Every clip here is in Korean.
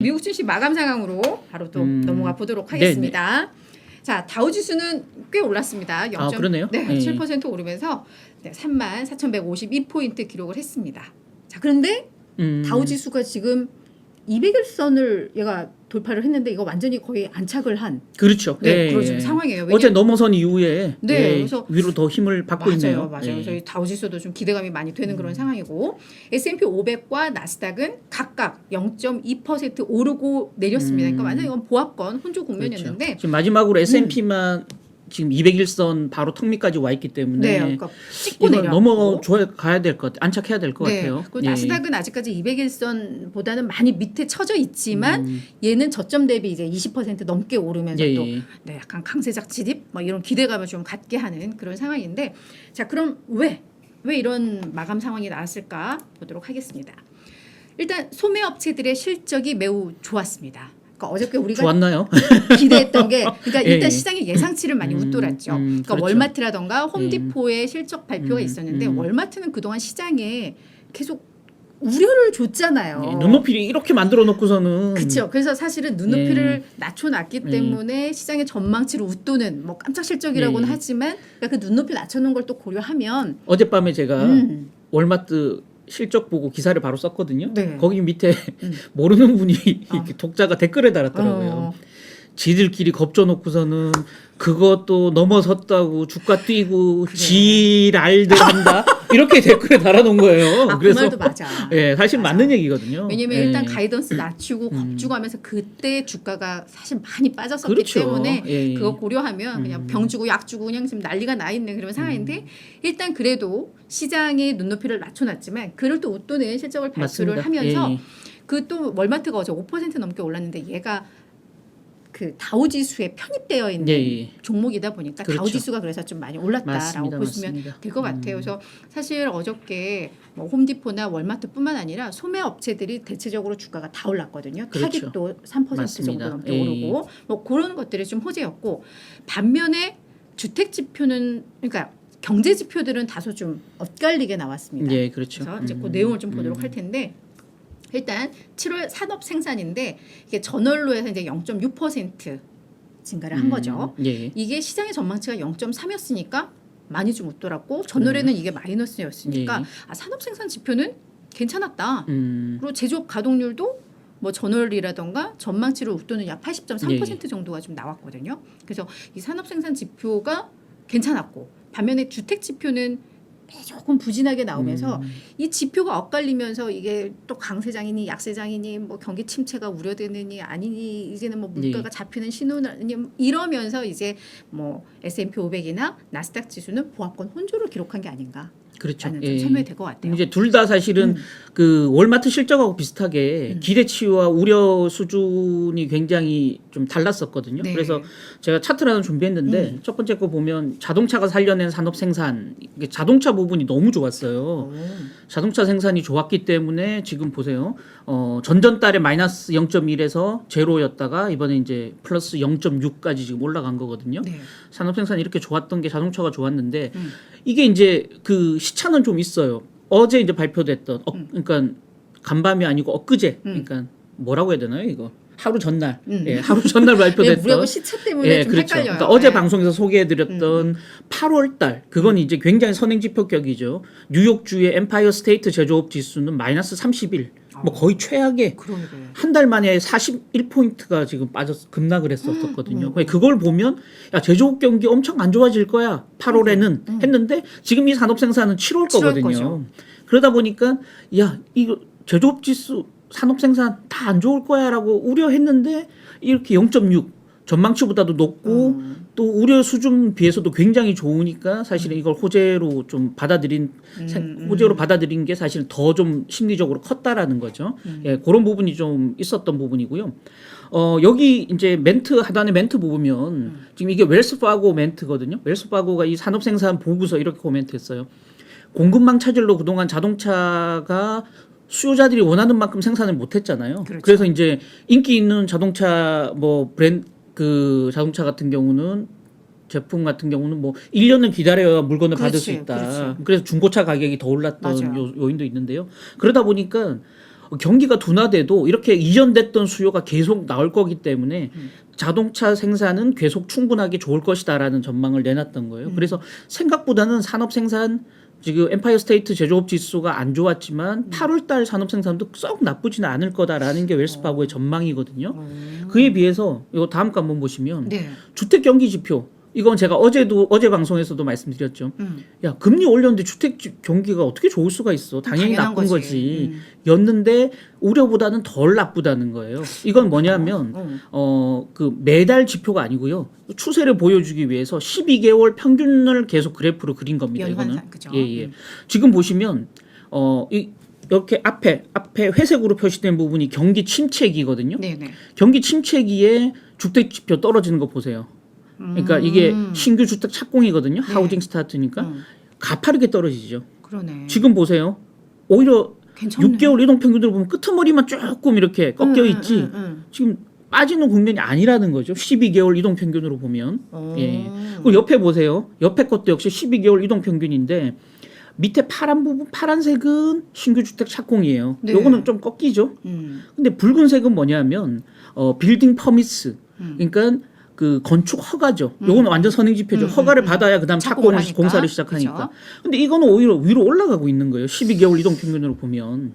미국 증시 마감 상황으로 바로 또 넘어가 보도록 하겠습니다. 자, 다우지수는 꽤 올랐습니다. 0. 그러네요. 네, 7% 오르면서 34,152포인트 기록을 했습니다. 자, 그런데 다우지수가 지금 200일선을 얘가 돌파를 했는데 이거 완전히 거의 안착을 한 그렇죠. 네, 그렇죠. 상황이에요. 어제 넘어선 이후에 네, 그래서 위로 더 힘을 받고 있네요. 맞아요. 그래서 다우지수도 좀 기대감이 많이 되는 그런 상황이고 S&P 500과 나스닥은 각각 0.2% 오르고 내렸습니다. 그러니까 완전 이건 보합권 혼조 국면이었는데 그렇죠. 지금 마지막으로 S&P만 지금 200일선 바로 턱 밑까지 와 있기 때문에 네, 그러니까 찍고 이거 내려가고 넘어가야 될 것 같아요. 안착해야 될 것 같아요. 그리고 나스닥은 아직까지 200일선보다는 많이 밑에 쳐져 있지만 얘는 저점 대비 이제 20% 넘게 오르면서 또 네, 약간 강세작 진입 뭐 이런 기대감을 좀 갖게 하는 그런 상황인데 자, 그럼 왜 이런 마감 상황이 나왔을까 보도록 하겠습니다. 일단 소매업체들의 실적이 매우 좋았습니다. 그러니까 어저께 우리가 좋았나요? 기대했던 게 그러니까 일단 시장의 예상치를 많이 웃돌았죠. 그러니까 그렇죠. 월마트라던가 홈디포의 실적 발표가 있었는데 월마트는 그동안 시장에 계속 우려를 줬잖아요. 눈높이를 이렇게 만들어 놓고서는 그렇죠. 그래서 사실은 눈높이를 낮춰놨기 때문에 시장의 전망치를 웃도는 뭐 깜짝 실적이라고는 하지만 그러니까 그 눈높이 낮춰놓은 걸 또 고려하면 어젯밤에 제가 월마트 실적 보고 기사를 바로 썼거든요. 네. 거기 밑에 모르는 분이 이렇게 독자가 댓글에 달았더라고요. 지들끼리 겁줘놓고서는 그것도 넘어섰다고 주가 뛰고 지랄들 한다 이렇게 댓글에 달아놓은 거예요. 그 그래서 말도 맞아. 예, 사실 맞는 얘기거든요. 왜냐면 일단 가이던스 낮추고 겁주고 하면서 그때 주가가 사실 많이 빠졌었기 그렇죠. 때문에 그거 고려하면 그냥 병 주고 약 주고 그냥 지금 난리가 나 있는 그런 상황인데 일단 그래도 시장의 눈높이를 낮춰놨지만 그를 또 웃도는 실적을 발표를 맞습니다. 하면서 그 또 월마트가 어제 5% 넘게 올랐는데 얘가 그 다우지수에 편입되어 있는 종목이다 보니까 그렇죠. 다우지수가 그래서 좀 많이 올랐다라고 보시면 될 것 같아요. 그래서 사실 어저께 뭐 홈디포나 월마트뿐만 아니라 소매 업체들이 대체적으로 주가가 다 올랐거든요. 그렇죠. 타깃도 3% 정도 넘게 오르고 뭐 그런 것들이 좀 호재였고 반면에 주택 지표는 그러니까 경제 지표들은 다소 좀 엇갈리게 나왔습니다. 예, 그렇죠. 그래서 이제 그 내용을 좀 보도록 할 텐데. 일단 7월 산업 생산인데 이게 전월로에서 이제 0.6% 증가를 한 거죠. 이게 시장의 전망치가 0.3였으니까 많이 좀 웃돌았고 전월에는 이게 마이너스였으니까 산업 생산 지표는 괜찮았다. 그리고 제조업 가동률도 뭐 전월이라던가 전망치를 웃도는 약 80.3% 정도가 좀 나왔거든요. 그래서 이 산업 생산 지표가 괜찮았고 반면에 주택 지표는 조금 부진하게 나오면서 이 지표가 엇갈리면서 이게 또 강세장이니 약세장이니 뭐 경기 침체가 우려되느니 아니니 이제는 뭐 물가가 잡히는 신호니 이러면서 이제 뭐 S&P 500이나 나스닥 지수는 보합권 혼조를 기록한 게 아닌가. 그렇죠. 좀 설명이 될 것 같아요. 이제 둘 다 사실은 그 월마트 실적하고 비슷하게 기대치와 우려 수준이 굉장히 좀 달랐었거든요. 네. 그래서 제가 차트를 하나 준비했는데 첫 번째 거 보면 자동차가 살려낸 산업 생산, 이게 자동차 부분이 너무 좋았어요. 자동차 생산이 좋았기 때문에 지금 보세요. 전전달에 마이너스 0.1에서 제로였다가 이번에 이제 플러스 0.6까지 지금 올라간 거거든요. 네. 산업 생산이 이렇게 좋았던 게 자동차가 좋았는데 이게 이제 그 시차는 좀 있어요. 어제 이제 발표됐던 그러니까 간밤이 아니고 엊그제 그러니까 뭐라고 해야 되나요 이거 하루 전날 하루 전날 발표됐던 무료고 시차 때문에 좀 그렇죠. 헷갈려요. 그러니까 어제 방송에서 소개해드렸던 8월달 그건 이제 굉장히 선행지표격이죠. 뉴욕주의 엠파이어 스테이트 제조업 지수는 마이너스 31. 뭐 거의 최악의 한 달 만에 41포인트가 지금 급락을 했었거든요. 그걸 보면 야 제조업 경기 엄청 안 좋아질 거야 8월에는 했는데 지금 이 산업 생산은 7월 거거든요. 거죠. 그러다 보니까 야 이거 제조업 지수 산업 생산 다 안 좋을 거야라고 우려했는데 이렇게 0.6 전망치보다도 높고 또 우려 수준 비해서도 굉장히 좋으니까 사실은 이걸 호재로 좀 호재로 받아들인 게 사실은 더 좀 심리적으로 컸다라는 거죠. 그런 부분이 좀 있었던 부분이고요. 여기 이제 하단에 멘트 보면 지금 이게 웰스파고 멘트거든요. 웰스파고가 이 산업생산 보고서 이렇게 코멘트했어요. 공급망 차질로 그동안 자동차가 수요자들이 원하는 만큼 생산을 못했잖아요. 그렇죠. 그래서 이제 인기 있는 자동차 뭐 브랜드 그 자동차 같은 경우는 제품 같은 경우는 뭐 1년은 기다려야 물건을 받을 수 있다. 그래서 중고차 가격이 더 올랐던 요인도 있는데요. 그러다 보니까 경기가 둔화돼도 이렇게 이전됐던 수요가 계속 나올 거기 때문에 자동차 생산은 계속 충분하게 좋을 것이다라는 전망을 내놨던 거예요. 그래서 생각보다는 산업 생산 지금 엠파이어 스테이트 제조업 지수가 안 좋았지만 8월 달 산업 생산도 썩 나쁘지는 않을 거다라는 게 웰스파고의 전망이거든요. 그에 비해서 이거 다음 거 한번 보시면 네. 주택 경기 지표 이건 제가 어제 방송에서도 말씀드렸죠. 야, 금리 올렸는데 주택 경기가 어떻게 좋을 수가 있어? 당연히 나쁜 거지. 였는데 우려보다는 덜 나쁘다는 거예요. 이건 뭐냐면 그 매달 지표가 아니고요. 추세를 보여주기 위해서 12개월 평균을 계속 그래프로 그린 겁니다. 이거는. 그죠? 예. 지금 보시면 이렇게 앞에 회색으로 표시된 부분이 경기 침체기거든요. 네네. 경기 침체기에 주택 지표 떨어지는 거 보세요. 그러니까 이게 신규 주택 착공이거든요. 네. 하우징 스타트니까 가파르게 떨어지죠. 그러네. 지금 보세요. 오히려 괜찮네. 6개월 이동 평균으로 보면 끄트머리만 조금 이렇게 꺾여 있지. 지금 빠지는 국면이 아니라는 거죠. 12개월 이동 평균으로 보면. 예. 그리고 옆에 보세요. 옆에 것도 역시 12개월 이동 평균인데 밑에 파란 부분, 파란색은 신규 주택 착공이에요. 네. 요거는 좀 꺾이죠. 근데 붉은색은 뭐냐면 빌딩 퍼미스. 그러니까 그 건축 허가죠. 요거는 완전 선행 지표죠. 허가를 받아야 그다음 착공을 공사를 시작하니까. 그쵸? 근데 이거는 오히려 위로 올라가고 있는 거예요. 12개월 이동 평균으로 보면.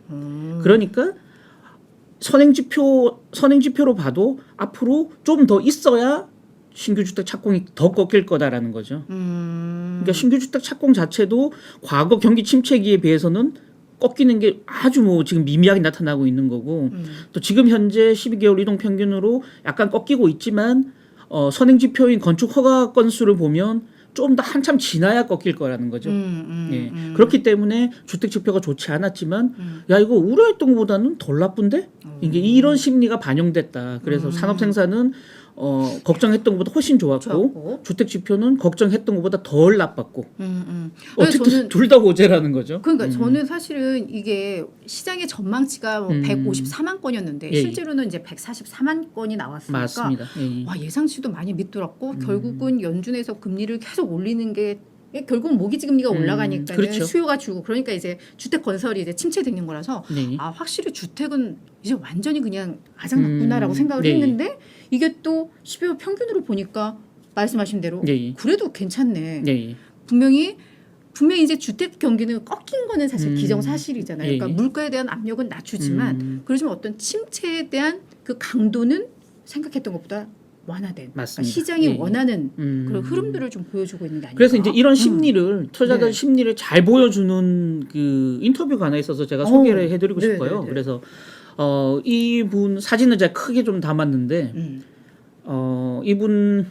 그러니까 선행 지표로 봐도 앞으로 좀 더 있어야 신규 주택 착공이 더 꺾일 거다라는 거죠. 그러니까 신규 주택 착공 자체도 과거 경기 침체기에 비해서는 꺾이는 게 아주 뭐 지금 미미하게 나타나고 있는 거고 또 지금 현재 12개월 이동 평균으로 약간 꺾이고 있지만 선행 지표인 건축 허가 건수를 보면 좀 더 한참 지나야 꺾일 거라는 거죠. 예. 그렇기 때문에 주택 지표가 좋지 않았지만 야 이거 우려했던 것보다는 덜 나쁜데 이게 이런 심리가 반영됐다. 그래서 산업 생산은 걱정했던 것보다 훨씬 좋았고 주택 지표는 걱정했던 것보다 덜 나빴고 어쨌든 둘 다 호재라는 거죠. 그러니까 저는 사실은 이게 시장의 전망치가 154만 건이었는데 예. 실제로는 이제 144만 건이 나왔으니까 맞습니다. 예. 와, 예상치도 많이 밑돌았고 결국은 연준에서 금리를 계속 올리는 게 결국 모기지 금리가 올라가니까 그렇죠. 수요가 줄고 그러니까 이제 주택 건설이 이제 침체되는 거라서 네. 아 확실히 주택은 이제 완전히 그냥 아작났구나라고 생각을 네. 했는데 이게 또 12월 평균으로 보니까 말씀하신 대로 네. 그래도 괜찮네. 네. 분명히 이제 주택 경기는 꺾인 거는 사실 기정사실이잖아요. 그러니까 예. 물가에 대한 압력은 낮추지만 그러지만 어떤 침체에 대한 그 강도는 생각했던 것보다 완화된. 그러니까 맞습니다. 시장이 예. 원하는 그런 흐름들을 좀 보여주고 있는 게 아닌가. 그래서 이제 이런 심리를 투자자 네. 심리를 잘 보여주는 그 인터뷰가 하나 있어서 제가 소개를 해드리고 네, 싶어요. 네, 네. 그래서 이분 사진을 제가 크게 좀 담았는데 이분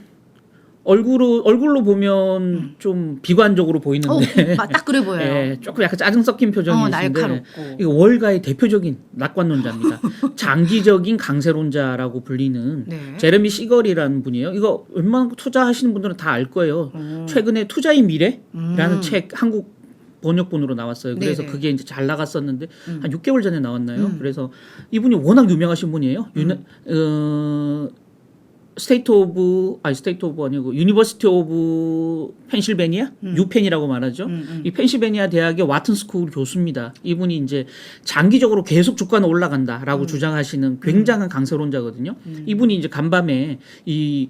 얼굴로 보면 좀 비관적으로 보이는데 딱 그래 보여요. 예, 조금 약간 짜증 섞인 표정이신데 날카롭고. 이거 월가의 대표적인 낙관론자입니다. 장기적인 강세론자라고 불리는 네. 제레미 시걸이라는 분이에요. 이거 웬만한 투자하시는 분들은 다 알 거예요. 최근에 투자의 미래라는 책 한국 번역본으로 나왔어요. 그래서 네네. 그게 이제 잘 나갔었는데 한 6개월 전에 나왔나요? 그래서 이분이 워낙 유명하신 분이에요. 스테이트 오브 아니고 유니버시티 오브 펜실베니아 유펜이라고 말하죠. 이 펜실베니아 대학의 와튼 스쿨 교수입니다. 이분이 이제 장기적으로 계속 주가는 올라간다라고 주장하시는 굉장한 강세론자거든요. 이분이 이제 간밤에 이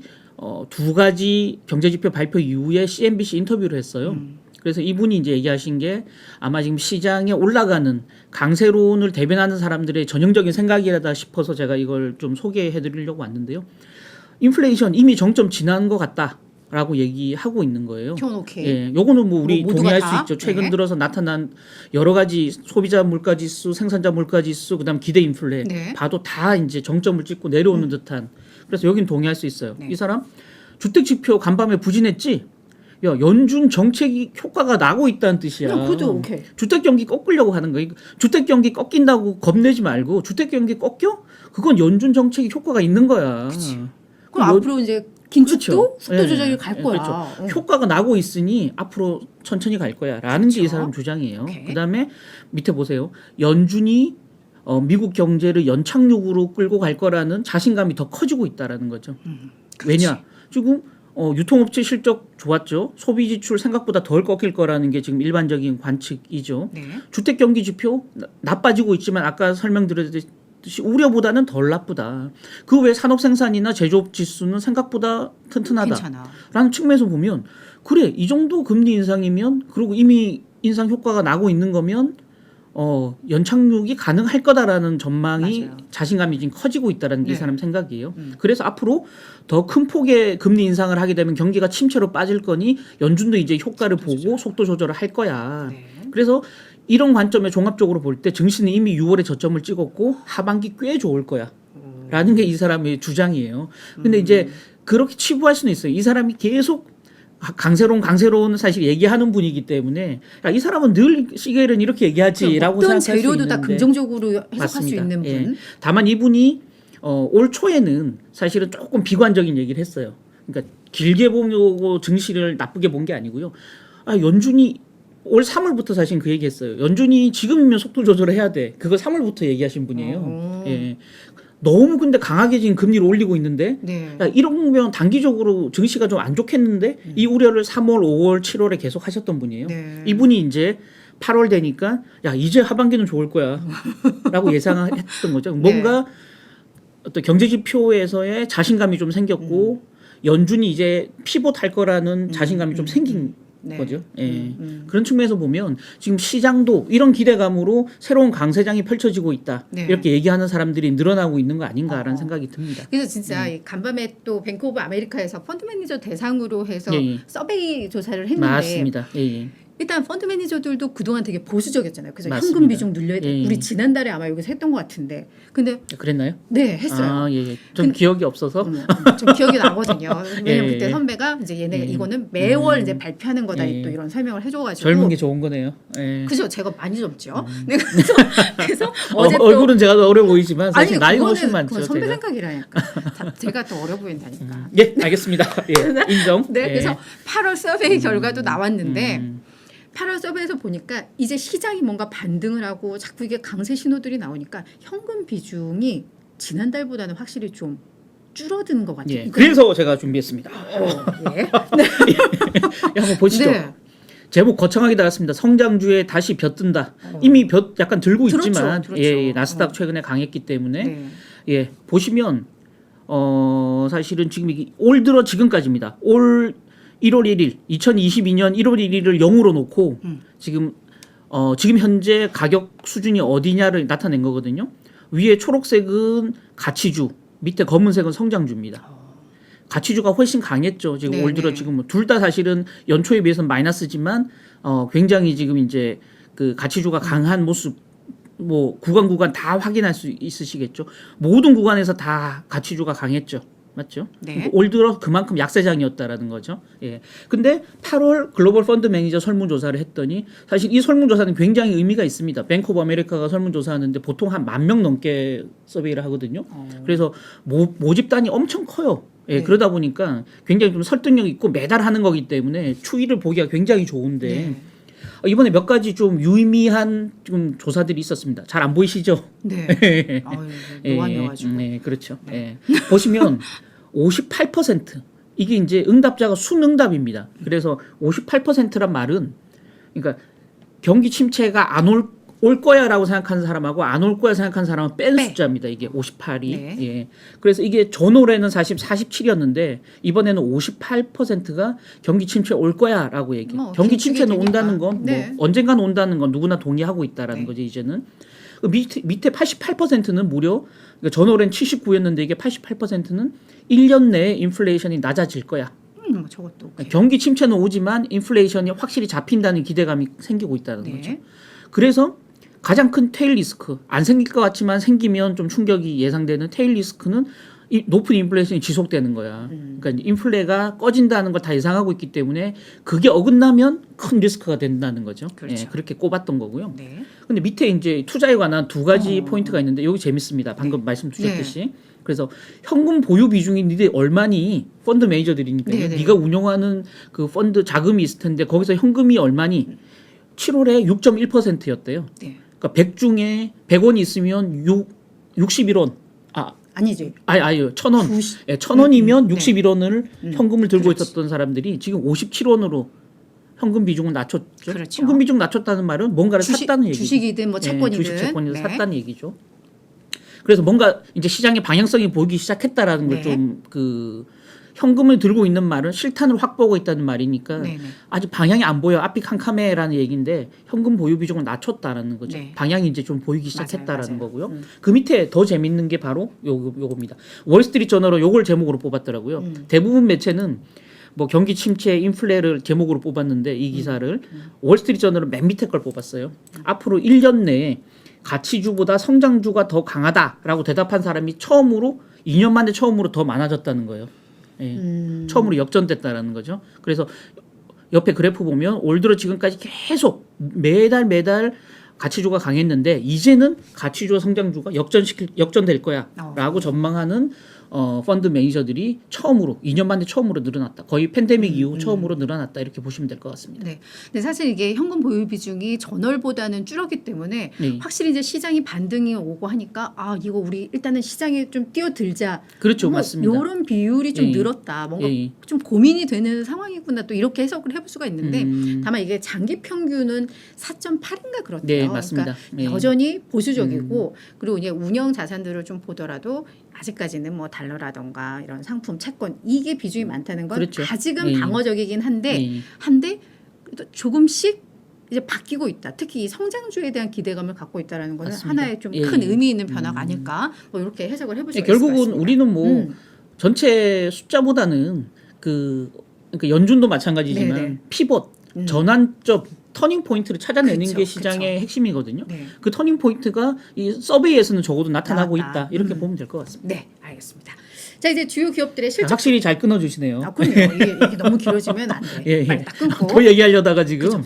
두 가지 경제 지표 발표 이후에 CNBC 인터뷰를 했어요. 그래서 이분이 이제 얘기하신 게 아마 지금 시장에 올라가는 강세론을 대변하는 사람들의 전형적인 생각이라다 싶어서 제가 이걸 좀 소개해 드리려고 왔는데요. 인플레이션 이미 정점 지난 것 같다라고 얘기하고 있는 거예요. 오케이. 예, 요거는 뭐 우리 모두가 동의할 다? 수 있죠. 최근 네. 들어서 나타난 여러 가지 소비자 물가지수, 생산자 물가지수, 그다음 기대 인플레 네. 봐도 다 이제 정점을 찍고 내려오는 듯한. 그래서 여긴 동의할 수 있어요. 네. 이 사람 주택 지표 간밤에 부진했지. 야, 연준 정책이 효과가 나고 있다는 뜻이야. 그것도 오케이. 주택 경기 꺾으려고 하는 거예요. 주택 경기 꺾인다고 겁내지 말고 주택 경기 꺾여? 그건 연준 정책이 효과가 있는 거야. 그럼 앞으로 이제 긴축도 속도 예, 조절이 갈 거야. 그렇죠. 효과가 나고 있으니 앞으로 천천히 갈 거야라는 게 이 그렇죠. 사람 주장이에요. 오케이. 그다음에 밑에 보세요. 연준이 미국 경제를 연착륙으로 끌고 갈 거라는 자신감이 더 커지고 있다라는 거죠. 왜냐? 지금 유통업체 실적 좋았죠. 소비 지출 생각보다 덜 꺾일 거라는 게 지금 일반적인 관측이죠. 네. 주택 경기 지표 나빠지고 있지만 아까 설명드렸듯이 우려보다는 덜 나쁘다. 그 외 산업 생산이나 제조업 지수는 생각보다 튼튼하다라는 괜찮아. 측면에서 보면 그래 이 정도 금리 인상이면 그리고 이미 인상 효과가 나고 있는 거면 연착륙이 가능할 거다라는 전망이 맞아요. 자신감이 지금 커지고 있다는 게 이 네. 사람 생각이에요. 그래서 앞으로 더 큰 폭의 금리 인상을 하게 되면 경기가 침체로 빠질 거니 연준도 이제 효과를 보고 속도 조절을 할 거야. 네. 그래서 이런 관점에 종합적으로 볼 때 증시는 이미 6월에 저점을 찍었고 하반기 꽤 좋을 거야. 라는 게 이 사람의 주장이에요. 근데 이제 그렇게 치부할 수는 있어요. 이 사람이 계속 강세론 사실 얘기하는 분이기 때문에 야, 이 사람은 늘 시겔은 이렇게 얘기하지라고 어떤 생각할 수 재료도 있는데 다 긍정적으로 해석할 맞습니다. 수 있는 분. 예. 다만 이분이 올 초에는 사실은 조금 비관적인 얘기를 했어요. 그러니까 길게 보고 증시를 나쁘게 본 게 아니고요. 연준이 올 3월부터 사실 그 얘기했어요. 연준이 지금이면 속도 조절을 해야 돼. 그거 3월부터 얘기하신 분이에요. 예. 너무 근데 강하게 지금 금리를 올리고 있는데 네. 야, 이러면 단기적으로 증시가 좀 안 좋겠는데 이 우려를 3월, 5월, 7월에 계속 하셨던 분이에요. 네. 이분이 이제 8월 되니까 야 이제 하반기는 좋을 거야 라고 예상했던 거죠. 뭔가 어떤 경제 지표에서의 자신감이 좀 생겼고 연준이 이제 피봇할 거라는 자신감이 좀 생긴 네. 거죠. 예. 그런 측면에서 보면 지금 시장도 이런 기대감으로 새로운 강세장이 펼쳐지고 있다. 네. 이렇게 얘기하는 사람들이 늘어나고 있는 거 아닌가라는 생각이 듭니다. 그래서 진짜 이 간밤에 또 뱅크 오브 아메리카에서 펀드 매니저 대상으로 해서 예. 서베이 조사를 했는데 맞습니다. 예. 일단 펀드 매니저들도 그동안 되게 보수적이었잖아요. 그래서 맞습니다. 현금 비중 늘려야 돼. 예. 우리 지난달에 아마 여기서 했던 것 같은데. 근데 그랬나요? 네 했어요. 아, 예. 좀 기억이 없어서. 좀 기억이 나거든요. 왜냐면 예. 그때 선배가 이제 얘네가 이거는 매월 이제 발표하는 거다 예. 또 이런 설명을 해줘가지고. 젊은 게 좋은 거네요. 예. 그죠? 제가 많이 젊죠. 네, 그래서 어제 또 얼굴은 제가 더 어려 보이지만 사실 아니 나이가 그거는 훨씬 많죠. 그건 선배 제가. 생각이라니까. 제가 더 어려 보인다니까. 예, 알겠습니다. 예, 인정. 네, 예. 그래서 8월 서베이 결과도 나왔는데 8월 서베이에서 보니까 이제 시장이 뭔가 반등을 하고 자꾸 이게 강세 신호들이 나오니까 현금 비중이 지난달보다는 확실히 좀 줄어든 것 같아요. 예, 이거- 그래서 제가 준비했습니다. 예. 예, 한번 보시죠. 네. 제목 거창하게 달았습니다. 성장주에 다시 벼뜬다. 이미 벼 약간 들고 들었죠, 있지만 들었죠. 예, 나스닥 최근에 강했기 때문에 네. 예, 보시면 사실은 지금 올 들어 지금까지입니다. 올 1월 1일 2022년 1월 1일을 0으로 놓고 지금 현재 가격 수준이 어디냐를 나타낸 거거든요. 위에 초록색은 가치주, 밑에 검은색은 성장주입니다. 가치주가 훨씬 강했죠. 지금 네, 올 들어 네. 지금 둘 다 사실은 연초에 비해서는 마이너스지만 굉장히 지금 이제 그 가치주가 강한 모습 뭐 구간 다 확인할 수 있으시겠죠. 모든 구간에서 다 가치주가 강했죠. 맞죠? 네. 올 들어 그만큼 약세장이었다라는 거죠. 예. 근데 8월 글로벌 펀드 매니저 설문조사를 했더니 사실 이 설문조사는 굉장히 의미가 있습니다. 뱅크 오브 아메리카가 설문조사하는데 보통 한 10,000명 넘게 서베이를 하거든요. 그래서 모집단이 엄청 커요. 예, 네. 그러다 보니까 굉장히 좀 설득력 있고 매달 하는 거기 때문에 추이를 보기가 굉장히 좋은데 네. 이번에 몇 가지 좀 유의미한 좀 조사들이 있었습니다. 잘 안 보이시죠? 네. 노안이어가지고. 네, 그렇죠. 예. 보시면 58% 이게 이제 응답자가 순응답입니다. 그래서 58%란 말은 그러니까 경기 침체가 안 올 거야라고 생각하는 사람하고 안 올 거야 생각하는 사람은 뺀 숫자입니다. 이게 58이. 네. 예. 그래서 이게 전올해는 사실 47이었는데 이번에는 58%가 경기 침체 올 거야라고 얘기해요. 뭐, 경기 긴축이 침체는 되니까. 온다는 건 네. 뭐 언젠간 온다는 건 누구나 동의하고 있다라는 네. 거죠, 이제는. 그 밑에 88%는 무려 그러니까 전월엔 79였는데 이게 88%는 1년 내에 인플레이션이 낮아질 거야. 저것도 그러니까 경기 침체는 오지만 인플레이션이 확실히 잡힌다는 기대감이 생기고 있다는 네. 거죠. 그래서 가장 큰 테일 리스크, 안 생길 것 같지만 생기면 좀 충격이 예상되는 테일 리스크는 이 높은 인플레이션이 지속되는 거야. 그러니까 인플레가 꺼진다는 걸 다 예상하고 있기 때문에 그게 어긋나면 큰 리스크가 된다는 거죠. 그렇죠. 예, 그렇게 꼽았던 거고요. 네. 근데 밑에 이제 투자에 관한 두 가지 포인트가 있는데 여기 재밌습니다. 방금 말씀 주셨듯이. 그래서 현금 보유 비중이 니들 얼마니 펀드 매니저들이니까 네, 네. 네가 운영하는 그 펀드 자금이 있을 텐데 거기서 현금이 얼마니 7월에 6.1%였대요. 네. 그러니까 100 중에 100원이 있으면 61원. 아니지. 아니요. 1,000원. 1,000원이면 61원을 현금을 들고 있었던 사람들이 지금 57원으로 현금 비중을 낮췄죠. 그렇죠. 현금 비중 낮췄다는 말은 뭔가를 샀다는 얘기죠. 주식이든 뭐 채권이든. 주식 채권을 샀다는 얘기죠. 그래서 뭔가 이제 시장의 방향성이 보이기 시작했다라는 걸 좀 현금을 들고 있는 말은 실탄을 확보하고 있다는 말이니까 아직 방향이 안 보여. 앞이 캄캄해라는 얘기인데 현금 보유 비중을 낮췄다라는 거죠. 방향이 이제 좀 보이기 시작했다라는 거고요. 그 밑에 더 재밌는 게 바로 요겁니다. 월스트리트 저널은 요걸 제목으로 뽑았더라고요. 대부분 매체는 뭐 경기 침체, 인플레를 제목으로 뽑았는데 이 기사를 월스트리트 저널은 맨 밑에 걸 뽑았어요. 앞으로 1년 내에 가치주보다 성장주가 더 강하다라고 대답한 사람이 처음으로 2년 만에 처음으로 더 많아졌다는 거예요. 처음으로 역전됐다라는 거죠. 그래서 옆에 그래프 보면 올 들어 지금까지 계속 매달 가치주가 강했는데 이제는 가치주와 성장주가 역전될 거야라고 전망하는 펀드 매니저들이 처음으로 2년 만에 처음으로 늘어났다. 거의 팬데믹 이후 처음으로 늘어났다. 이렇게 보시면 될 것 같습니다. 네. 근데 사실 이게 현금 보유 비중이 전월보다는 줄었기 때문에 확실히 이제 시장이 반등이 오고 하니까 이거 우리 일단은 시장에 좀 뛰어들자. 그렇죠. 맞습니다. 이런 비율이 좀 늘었다. 뭔가 좀 고민이 되는 상황이구나. 또 이렇게 해석을 해볼 수가 있는데 다만 이게 장기 평균은 4.8인가 그렇대요. 네, 맞습니다. 그러니까 여전히 보수적이고 그리고 이제 운영 자산들을 좀 보더라도 아직까지는 뭐 달러라던가 이런 상품, 채권 이게 비중이 많다는 건 그렇죠. 아직은 방어적이긴 한데 또 조금씩 이제 바뀌고 있다. 특히 이 성장주에 대한 기대감을 갖고 있다라는 것은 맞습니다. 하나의 좀 큰 의미 있는 변화가 아닐까. 뭐 이렇게 해석을 해볼 수가 있을 것 결국은 같습니다. 우리는 뭐 전체 숫자보다는 그러니까 연준도 마찬가지지만 피벗, 전환점, 터닝 포인트를 찾아내는 게 시장의 핵심이거든요. 그 터닝 포인트가 이 서베이에서는 적어도 나타나고 있다. 이렇게 보면 될 것 같습니다. 네, 알겠습니다. 자, 이제 주요 기업들의 실적. 확실히 잘 끊어주시네요. 그럼요. 이게 너무 길어지면 안 돼. 빨리 딱 끊고. 더 얘기하려다가 지금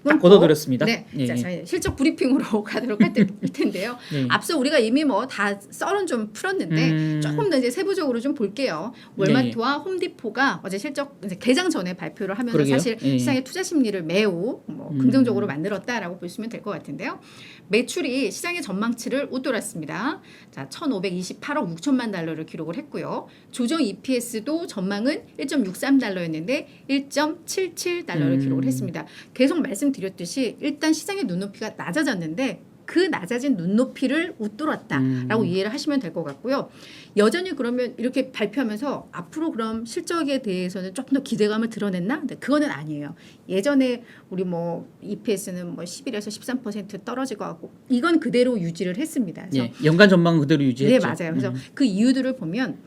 딱 걷어들였습니다. 자, 저희 실적 브리핑으로 가도록 할 텐데요. 앞서 우리가 이미 뭐 다 썰은 좀 풀었는데 조금 더 이제 세부적으로 좀 볼게요. 월마트와 홈디포가 어제 실적 이제 개장 전에 발표를 하면서 사실 시장의 투자 심리를 매우 긍정적으로 만들었다라고 보시면 될 것 같은데요. 매출이 시장의 전망치를 웃돌았습니다. 자, 1,528억 6천만 달러를 기록을 했고요. 조정 EPS도 전망은 1.63달러였는데 1.77달러를 기록을 했습니다. 계속 말씀드렸듯이 일단 시장의 눈높이가 낮아졌는데 그 낮아진 눈높이를 웃돌았다라고 이해를 하시면 될 것 같고요. 여전히 그러면 이렇게 발표하면서 앞으로 그럼 실적에 대해서는 조금 더 기대감을 드러냈나? 근데 그거는 아니에요. 예전에 우리 뭐 EPS는 뭐 11에서 13% 떨어질 것 같고 이건 그대로 유지를 했습니다. 그래서 연간 전망은 그대로 유지했죠. 네, 맞아요. 그래서 그 이유들을 보면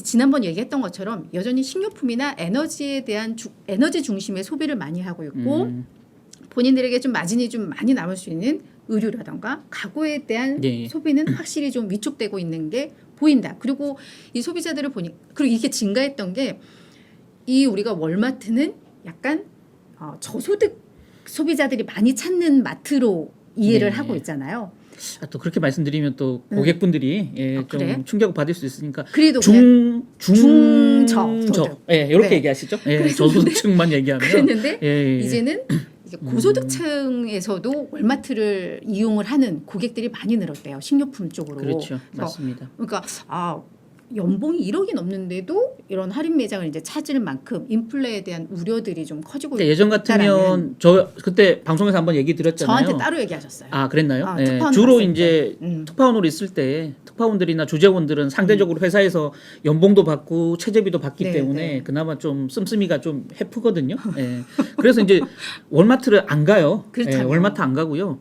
지난번 얘기했던 것처럼 여전히 식료품이나 에너지에 대한 에너지 중심의 소비를 많이 하고 있고 본인들에게 좀 마진이 좀 많이 남을 수 있는 의류라던가 가구에 대한 소비는 확실히 좀 위축되고 있는 게 보인다. 그리고 이 소비자들을 보니 그리고 이게 증가했던 게 이 우리가 월마트는 약간 저소득 소비자들이 많이 찾는 마트로 이해를 하고 있잖아요. 또 그렇게 말씀드리면 또 고객분들이 좀 충격을 받을 수 있으니까 그래도 중저소득 이렇게 얘기하시죠. 저소득층만 얘기하면 그랬는데 이제는 이제 고소득층에서도 월마트를 이용을 하는 고객들이 많이 늘었대요. 식료품 쪽으로. 그렇죠. 맞습니다. 그러니까 연봉이 1억이 넘는데도 이런 할인 매장을 이제 찾을 만큼 인플레에 대한 우려들이 좀 커지고 있다라는. 예전 같으면 저 그때 방송에서 한번 얘기 드렸잖아요. 저한테 따로 얘기하셨어요. 그랬나요? 주로 이제 특파원으로 있을 때 특파원들이나 주재원들은 상대적으로 회사에서 연봉도 받고 최저비도 받기 때문에 그나마 좀 씀씀이가 좀 해프거든요. 그래서 이제 월마트를 안 가요. 월마트 안 가고요.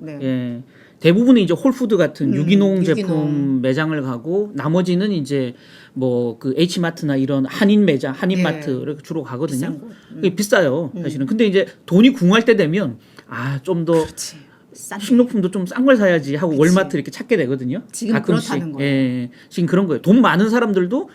대부분은 이제 홀푸드 같은 유기농 제품 매장을 가고 나머지는 이제 뭐 그 H마트나 이런 한인 매장, 한인마트를 주로 가거든요. 비싸요, 사실은. 근데 이제 돈이 궁할 때 되면 좀 더 식료품도 좀 싼 걸 사야지 하고 월마트 이렇게 찾게 되거든요. 지금 가끔씩. 그렇다는 거예요. 지금 그런 거예요. 돈 많은 사람들도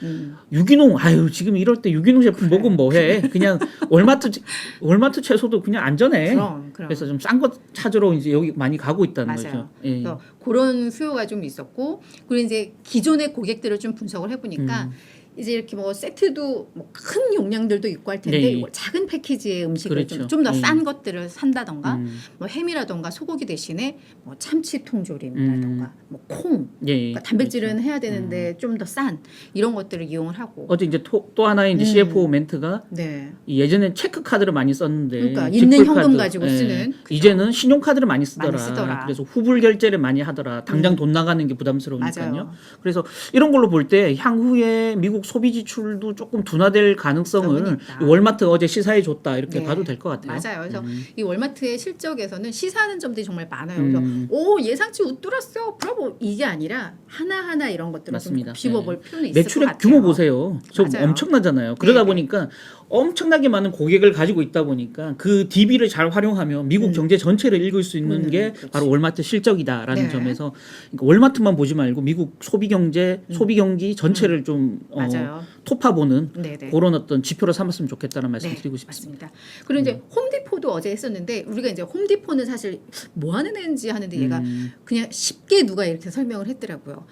유기농 지금 이럴 때 유기농 제품 먹으면 뭐해? 그냥 월마트 채소도 그냥 안전해. 그럼. 그래서 좀 싼 거 찾으러 이제 여기 많이 가고 있다는 맞아요. 거죠. 그래서 그런 수요가 좀 있었고 그리고 이제 기존의 고객들을 좀 분석을 해보니까 이제 이렇게 뭐 세트도 뭐 큰 용량들도 있고 할 텐데 네. 이걸 작은 패키지의 음식을 그렇죠. 좀 더 네. 싼 것들을 산다던가 뭐 햄이라던가 소고기 대신에 뭐 참치 통조림이라던가 뭐 콩 예. 그러니까 단백질은 그렇죠. 해야 되는데 좀 더 싼 이런 것들을 이용을 하고 어제 이제 또 하나의 이제 CFO 멘트가 네. 예전엔 체크 카드를 많이 썼는데 그러니까 있는 지플 현금 카드, 가지고 쓰는 그죠? 이제는 신용 카드를 많이 쓰더라. 많이 쓰더라. 그래서 후불 결제를 많이 하더라. 당장 돈 나가는 게 부담스러우니까요. 맞아요. 그래서 이런 걸로 볼 때 향후에 미국 소비 지출도 조금 둔화될 가능성을 있다. 월마트 어제 시사해 줬다 이렇게 네. 봐도 될 것 같아요. 맞아요. 그래서 이 월마트의 실적에서는 시사하는 점들이 정말 많아요. 그래서 오 예상치 웃돌았어. 브라보 이게 아니라 하나하나 이런 것들을 맞습니다. 좀 비워볼 필요는 있을 것 매출의 같아요. 규모 보세요. 저 맞아요. 엄청나잖아요. 그러다 네, 보니까 엄청나게 많은 고객을 가지고 있다 보니까 그 DB를 잘 활용하면 미국 경제 전체를 읽을 수 있는 게 그렇지. 바로 월마트 실적이다라는 네. 점에서 그러니까 월마트만 보지 말고 미국 소비 경제, 소비 경기 전체를 좀 맞아요. 토파보는 네네. 그런 어떤 지표로 삼았으면 좋겠다는 말씀 드리고 싶습니다. 맞습니다. 그리고 이제 홈디포도 어제 했었는데 우리가 이제 홈디포는 사실 뭐 하는 애인지 하는데 얘가 그냥 쉽게 누가 이렇게 설명을 했더라고요.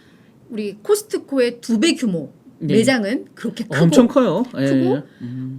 우리 코스트코의 2배 규모 네. 매장은 그렇게 크고 엄청 커요. 크고 예.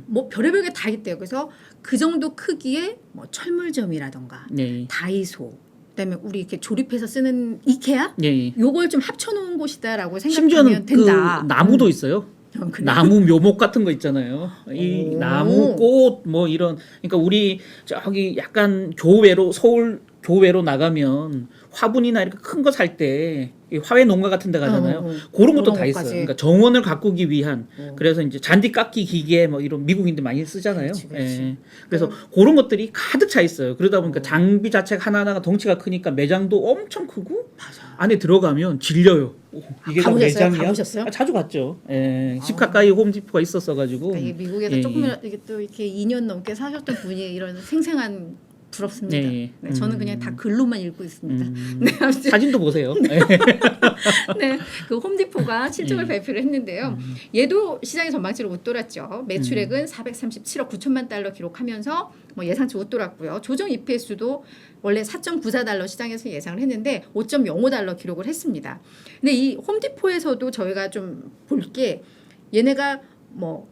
뭐 별의별 게 다 있대요. 그래서 그 정도 크기의 뭐 철물점이라던가 네. 다이소 그다음에 우리 이렇게 조립해서 쓰는 이케아 예. 요걸 좀 합쳐놓은 곳이다라고 심지어는 생각하면 된다. 그 나무도 있어요. 그래요? 나무 묘목 같은 거 있잖아요. 이 오. 나무 꽃 뭐 이런 그러니까 우리 저기 약간 교외로 서울 교외로 나가면 화분이나 이렇게 큰 거 살 때 화훼 농가 같은 데 가잖아요. 그런 것도 다 있어요. 것까지. 그러니까 정원을 가꾸기 위한 그래서 이제 잔디 깎기 기계 뭐 이런 미국인들 많이 쓰잖아요. 그렇지, 그렇지. 예. 그래서 그런 것들이 가득 차 있어요. 그러다 보니까 장비 자체가 하나하나가 덩치가 크니까 매장도 엄청 크고 안에 들어가면 질려요. 오, 이게 다 가보셨어요? 매장이야? 가보셨어요? 자주 갔죠. 예. 집 가까이 홈디포가 있었어 가지고. 그러니까 이게 미국에서 예, 조금이라도 이게 또 이렇게 2년 넘게 사셨던 분이 이런 생생한 부럽습니다. 네. 네, 저는 그냥 다 글로만 읽고 있습니다. 네, 아무튼 사진도 보세요. 네, 그 홈디포가 실적을 발표를 했는데요. 얘도 시장의 전망치를 웃돌았죠. 매출액은 437억 9천만 달러 기록하면서 뭐 예상치 웃돌았고요. 조정 EPS도 원래 4.94달러 시장에서 예상을 했는데 5.05달러 기록을 했습니다. 근데 이 홈디포에서도 저희가 좀 볼 게 얘네가 뭐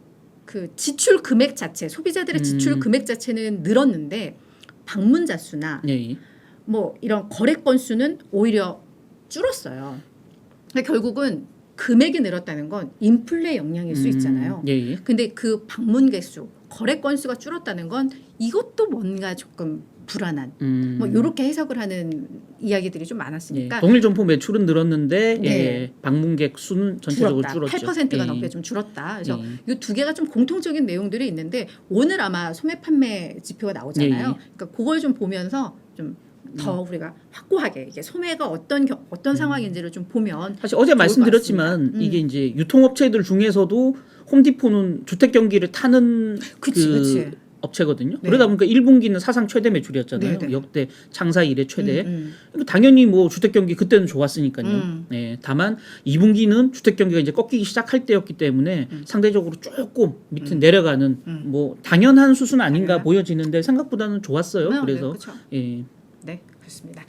그 지출 금액 자체, 소비자들의 지출 금액 자체는 늘었는데 방문자 수나 예. 뭐 이런 거래 건수는 오히려 줄었어요. 그러니까 결국은 금액이 늘었다는 건 인플레 영향일 수 있잖아요. 예. 근데 그 방문 개수, 거래 건수가 줄었다는 건 이것도 뭔가 조금 불안한 뭐 이렇게 해석을 하는 이야기들이 좀 많았으니까 예. 동일 점포 매출은 늘었는데 네. 예. 방문객 수는 전체적으로 줄었죠. 8%가 예. 넘게 좀 줄었다. 그래서 이 두 개가 좀 공통적인 내용들이 있는데 오늘 아마 소매 판매 지표가 나오잖아요. 예. 그러니까 그걸 좀 보면서 좀 더 우리가 확고하게 이게 소매가 어떤 상황인지를 좀 보면 사실 어제 좋을 것 말씀드렸지만 같습니다. 이게 이제 유통업체들 중에서도 홈디포는 주택 경기를 타는 그치. 업체거든요. 네. 그러다 보니까 1분기는 사상 최대 매출이었잖아요. 네, 네. 역대 창사 이래 최대. 그러니까 당연히 뭐 주택 경기 그때는 좋았으니까요. 네, 다만 2분기는 주택 경기가 이제 꺾이기 시작할 때였기 때문에 상대적으로 조금 밑에 내려가는 뭐 당연한 수준 아닌가 보여지는데 생각보다는 좋았어요. 그래서 그렇죠. 예. 네, 그렇습니다.